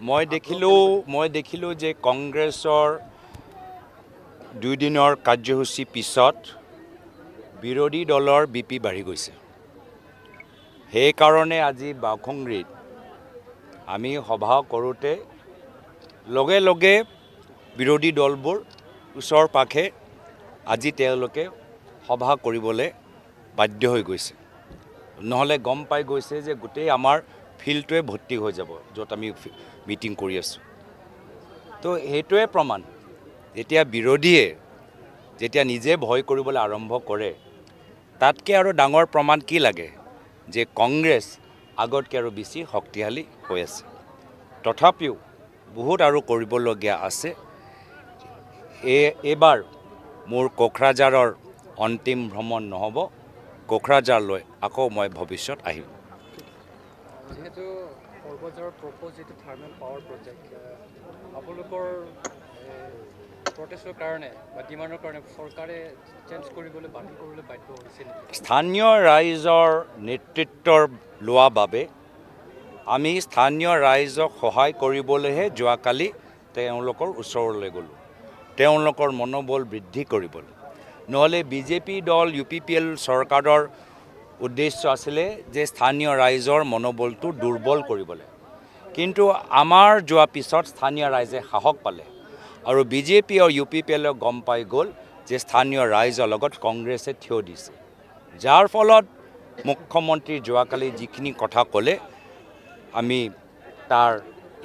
মই দেখিলোঁ যে কংগ্ৰেছৰ 2 দিনৰ কাৰ্যসূচী পিছত বিৰোধী দলৰ বিপি বাঢ়ি গৈছে। সেইকাৰণে আজি বাওখুংৰিত আমি সভা কৰোঁতে লগে লগে বিৰোধী দলবোৰ ওচৰ পাখে আজি তেওঁলোকে সভা কৰিবলৈ বাধ্য হৈ গৈছে। নহ'লে গম পাই গৈছে যে গোটেই আমাৰ ফিল্ডটোৱে ভৰ্তি হৈ যাব য'ত আমি মিটিং কৰি আছোঁ। তো সেইটোৱে প্ৰমাণ, যেতিয়া বিৰোধীয়ে যেতিয়া নিজে ভয় কৰিবলৈ আৰম্ভ কৰে, তাতকৈ আৰু ডাঙৰ প্ৰমাণ কি লাগে যে কংগ্ৰেছ আগতকৈ আৰু বেছি শক্তিশালী হৈ আছে। তথাপিও বহুত আৰু কৰিবলগীয়া আছে। এইবাৰ মোৰ কোকৰাঝাৰৰ অন্তিম ভ্ৰমণ নহ'ব, কোকৰাঝাৰলৈ আকৌ মই ভৱিষ্যত আহিম। যেহেতু কোকৰাঝাৰৰ প্ৰপ'জ যিটো থাৰ্মেল পাৱাৰ প্ৰজেক্ট, আপোনালোকৰ প্ৰটেষ্টৰ কাৰণে বা ডিমাণ্ডৰ কাৰণে চৰকাৰে চেঞ্জ কৰিবলৈ বাতিল কৰিবলৈ বাধ্য হৈছে নেকি? স্থানীয় ৰাইজৰ নেতৃত্বৰ লোৱা বাবে আমি স্থানীয় ৰাইজক সহায় কৰিবলৈহে যোৱাকালি তেওঁলোকৰ ওচৰলৈ গ'লোঁ, তেওঁলোকৰ মনোবল বৃদ্ধি কৰিবলৈ। নহ'লে বিজেপি দল UPPL চৰকাৰৰ উদ্দেশ্য আছিলে যে স্থানীয় ৰাইজৰ মনোবলটো দুৰ্বল কৰিবলৈ। কিন্তু আমাৰ যোৱা পিছত স্থানীয় ৰাইজে সাহস পালে আৰু বিজেপি আৰু UPPL গম পাই গ'ল যে স্থানীয় ৰাইজৰ লগত কংগ্ৰেছে থিয় দিছে। যাৰ ফলত মুখ্যমন্ত্ৰী যোৱাকালি যিখিনি কথা ক'লে, আমি তাৰ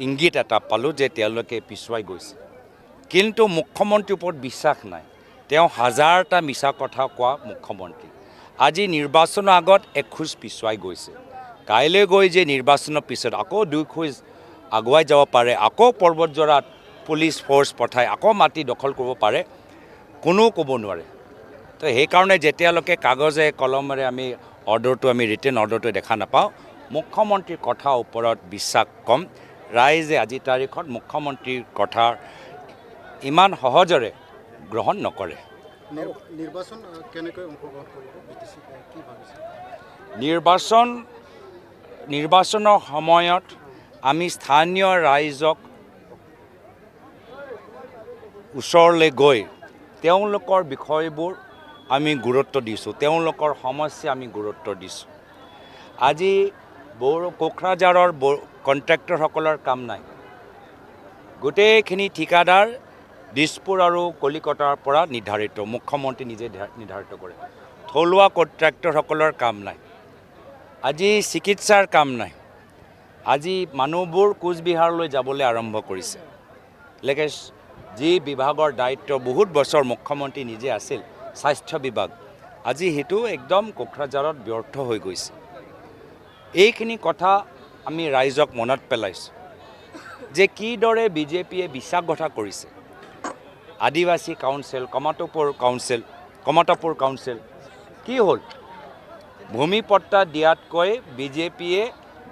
ইংগিত এটা পালোঁ যে তেওঁলোকে পিছুৱাই গৈছে। কিন্তু মুখ্যমন্ত্ৰীৰ ওপৰত বিশ্বাস নাই। তেওঁ হাজাৰটা মিছা কথা কোৱা মুখ্যমন্ত্ৰী আজি নিৰ্বাচনৰ আগত এখোজ পিছুৱাই গৈছে। কাইলৈ গৈ যে নিৰ্বাচনৰ পিছত আকৌ 2 খোজ আগুৱাই যাব পাৰে, আকৌ পৰ্বতজোৰাত পুলিচ ফ'ৰ্চ পঠাই আকৌ মাটি দখল কৰিব পাৰে, কোনেও ক'ব নোৱাৰে। তো সেইকাৰণে যেতিয়ালৈকে কাগজে কলমেৰে আমি অৰ্ডাৰটো ৰিটেন অৰ্ডাৰটো দেখা নাপাওঁ, মুখ্যমন্ত্ৰীৰ কথাৰ ওপৰত বিশ্বাস কম। ৰাইজে আজিৰ তাৰিখত মুখ্যমন্ত্ৰীৰ কথা ইমান সহজৰে গ্ৰহণ নকৰে। নিৰ্বাচন কেনেকৈ অংশগ্ৰহণ কৰিব কি ভাবিছে? নিৰ্বাচনৰ সময়ত আমি স্থানীয় ৰাইজক ওচৰলৈ গৈ তেওঁলোকৰ বিষয়বোৰ আমি গুৰুত্ব দিছোঁ, তেওঁলোকৰ সমস্যা আমি গুৰুত্ব দিছোঁ। আজি কোকৰাঝাৰৰ কণ্ট্ৰেক্টৰসকলৰ কাম নাই। গোটেইখিনি ঠিকাদাৰ দিছপুৰ আৰু কলিকতাৰ পৰা নিৰ্ধাৰিত, মুখ্যমন্ত্ৰী নিজে নিৰ্ধাৰিত কৰে। থলুৱা কণ্ট্ৰেক্টৰসকলৰ কাম নাই। আজি চিকিৎসাৰ কাম নাই। আজি মানুহবোৰ কোচবিহাৰলৈ যাবলৈ আৰম্ভ কৰিছে। লেকে যি বিভাগৰ দায়িত্ব বহুত বছৰ মুখ্যমন্ত্ৰী নিজে আছিল, স্বাস্থ্য বিভাগ, আজি সেইটো একদম কোকৰাঝাৰত ব্যৰ্থ হৈ গৈছে। এইখিনি কথা আমি ৰাইজক মনত পেলাইছোঁ যে কিদৰে বিজেপিয়ে বিশ্বাসঘাতক কৰিছে। আদিবাসী কাউন্সিল, কমতাপুৰ কাউন্সিল কি হ'ল? ভূমি পট্টা দিয়াতকৈ বিজেপিয়ে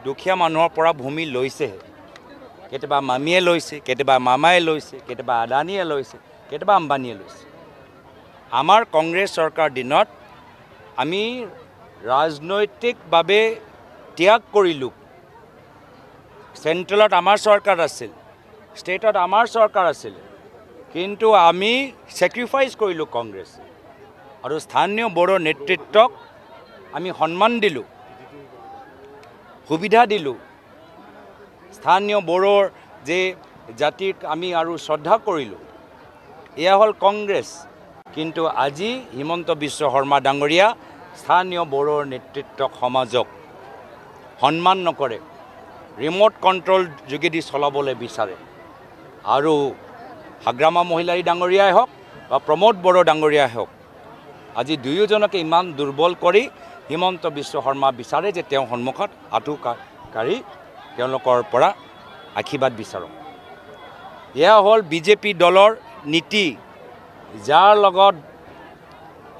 দুখীয়া মানুহৰ পৰা ভূমি লৈছেহে। কেতিয়াবা মামীয়ে লৈছে, কেতিয়াবা মামাই লৈছে, কেতিয়াবা আদানীয়ে লৈছে, কেতিয়াবা আম্বানীয়ে লৈছে। আমাৰ কংগ্ৰেছ চৰকাৰ দিনত আমি ৰাজনৈতিকভাৱে ত্যাগ কৰিলোঁ। চেণ্ট্ৰেলত আমাৰ চৰকাৰ আছিল, ষ্টেটত আমাৰ চৰকাৰ আছিল, কিন্তু আমি ছেক্ৰিফাইচ কৰিলোঁ কংগ্ৰেছ। আৰু স্থানীয় বড়ো নেতৃত্বক আমি সন্মান দিলোঁ, সুবিধা দিলোঁ। স্থানীয় বড়োৰ যে জাতিক আমি আৰু শ্ৰদ্ধা কৰিলোঁ, এয়া হ'ল কংগ্ৰেছ। কিন্তু আজি হিমন্ত বিশ্ব শৰ্মা ডাঙৰীয়া স্থানীয় বড়োৰ নেতৃত্বক সমাজক সন্মান নকৰে, ৰিম'ট কণ্ট্ৰল যোগেদি চলাবলৈ বিচাৰে। আৰু হাগ্ৰামা মহিলাৰী ডাঙৰীয়াই হওক বা প্ৰমোদ বড়ো ডাঙৰীয়াই হওক, আজি দুয়োজনকে ইমান দুৰ্বল কৰি হিমন্ত বিশ্ব শৰ্মা বিচাৰে যে তেওঁ সন্মুখত আঁঠু কাঢ়ি তেওঁলোকৰ পৰা আশীৰ্বাদ বিচাৰক। এয়া হ'ল বিজেপি দলৰ নীতি। যাৰ লগত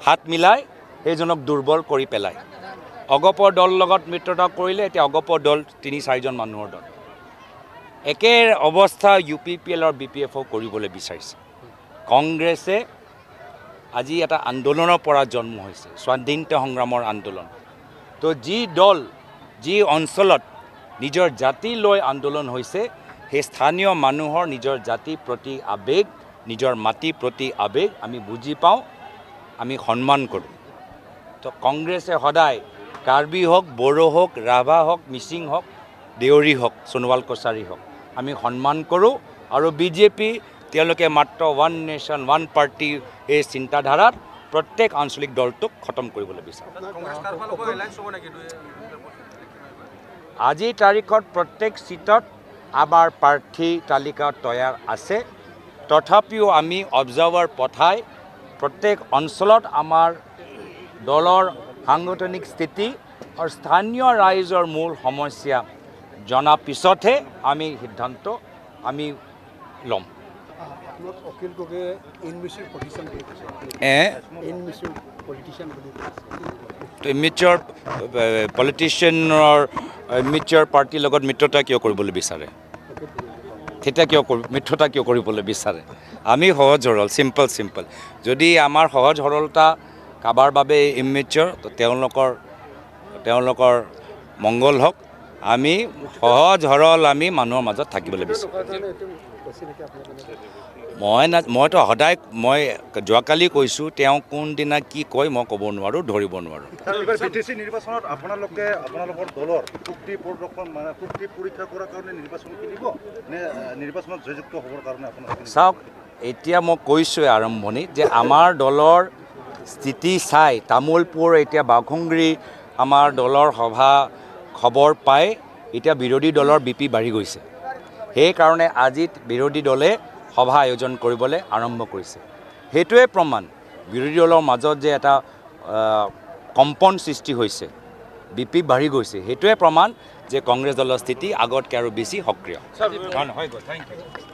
হাত মিলাই সেইজনক দুৰ্বল কৰি পেলায়। অগপৰ দল লগত মিত্ৰতা কৰিলে, এতিয়া অগপৰ দল 3-4জন মানুহৰ দল। একে অৱস্থা UPPL আৰু BPF কৰিবলৈ বিচাৰিছে। কংগ্ৰেছে আজি এটা আন্দোলনৰ পৰা জন্ম হৈছে, স্বাধীনতা সংগ্ৰামৰ আন্দোলন। তো যি দল যি অঞ্চলত নিজৰ জাতি লৈ আন্দোলন হৈছে সেই স্থানীয় মানুহৰ নিজৰ জাতিৰ প্ৰতি আৱেগ নিজৰ মাটিৰ প্ৰতি আৱেগ আমি বুজি পাওঁ আমি সন্মান কৰোঁ তো কংগ্ৰেছে সদায় কাৰ্বি হওক বড়ো হওক ৰাভা হওক মিচিং হওক দেউৰী হওক সোণোৱাল কছাৰী হওক আমি সন্মান কৰোঁ আৰু বিজেপি তেওঁলোকে মাত্ৰ ওৱান নেশ্যন ওৱান পাৰ্টি এই চিন্তাধাৰাত প্ৰত্যেক আঞ্চলিক দলটোক খতম কৰিবলৈ বিচাৰে আজিৰ তাৰিখত প্ৰত্যেক চিটত আমাৰ প্ৰাৰ্থী তালিকা তৈয়াৰ আছে তথাপিও আমি অবজাৰ্ভাৰ পঠাই প্ৰত্যেক অঞ্চলত আমাৰ দলৰ সাংগঠনিক স্থিতি আৰু স্থানীয় ৰাইজৰ মূল সমস্যা জনাৰ পিছতহে আমি সিদ্ধান্ত আমি ল'ম আপোনাক অখিল গগৈয়ে ইনমিচিউৰ পলিটিচিয়ান বুলি কৈছে ইনমিচিউৰ পলিটিচিয়ান বুলি কৈছে ইমিচিয়ৰ পলিটিচিয়ানৰ ইমিচিয়ৰ পাৰ্টিৰ লগত মিত্ৰতা কিয় কৰিবলৈ বিচাৰে তেতিয়া মিত্ৰতা কিয় কৰিবলৈ বিচাৰে আমি সহজ সৰল চিম্পল যদি আমাৰ সহজ সৰলতা কাৰোবাৰ বাবে ইমিচিয়ৰ তো তেওঁলোকৰ মংগল হওক আমি সহজ সৰল আমি মানুহৰ মাজত থাকিবলৈ বিচাৰোঁ মইতো সদায় মই যোৱাকালি কৈছোঁ তেওঁ কোনদিনা কি কয় মই ক'ব নোৱাৰোঁ ধৰিব নোৱাৰোঁ নিৰ্বাচনত আপোনালোকৰ দলৰ শক্তি প্ৰদৰ্শন মানে শক্তি পৰীক্ষা কৰাৰ কাৰণে নিৰ্বাচন কিনিব নে নিৰ্বাচনত জয়যুক্ত হ'বৰ কাৰণে আপোনালোকে চাওক এতিয়া মই কৈছোঁৱে আৰম্ভণিত যে আমাৰ দলৰ স্থিতি চাই তামোলপুৰ এতিয়া বাঘুংৰি আমাৰ দলৰ সভা খবৰ পাই এতিয়া বিৰোধী দলৰ বিপি বাঢ়ি গৈছে সেইকাৰণে আজি বিৰোধী দলে সভা আয়োজন কৰিবলৈ আৰম্ভ কৰিছে সেইটোৱে প্ৰমাণ বিৰোধী দলৰ মাজত যে এটা কম্পন সৃষ্টি হৈছে বিপি বাঢ়ি গৈছে সেইটোৱে প্ৰমাণ যে কংগ্ৰেছ দলৰ স্থিতি আগতকৈ আৰু বেছি সক্ৰিয় হয় গ'ল থেংক ইউ